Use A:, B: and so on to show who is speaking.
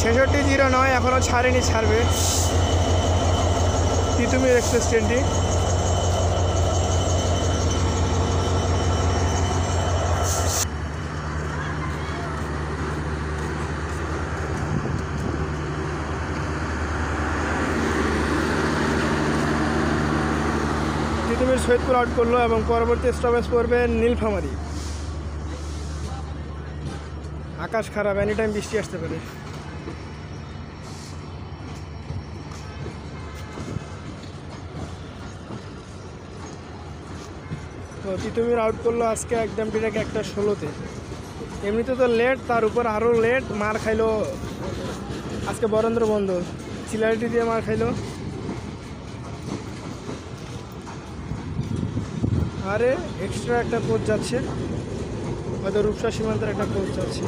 A: 6609 এখনও ছাড়েনি, ছাড়বে তিতুমির এক্সপ্রেস ট্রেনটি। তিতুমির সৈয়দপুর আউট করলো এবং পরবর্তী স্টপেজ পড়বে নীলফামারী। আকাশ খারাপ, এনি টাইম বৃষ্টি আসতে পারে। তো তিতুমির আউট করলো আজকে একদম ডিরেক্ট 1:16-তে। এমনিতে তো লেট, তার উপর আরও লেট। মার খাইলো আজকে বরেন্দ্র বন্দর, চিলারিটি দিয়ে মার খাইলো। আরে এক্সট্রা একটা কোচ যাচ্ছে, হয়তো রূপসা সীমান্তের একটা কোচ যাচ্ছে।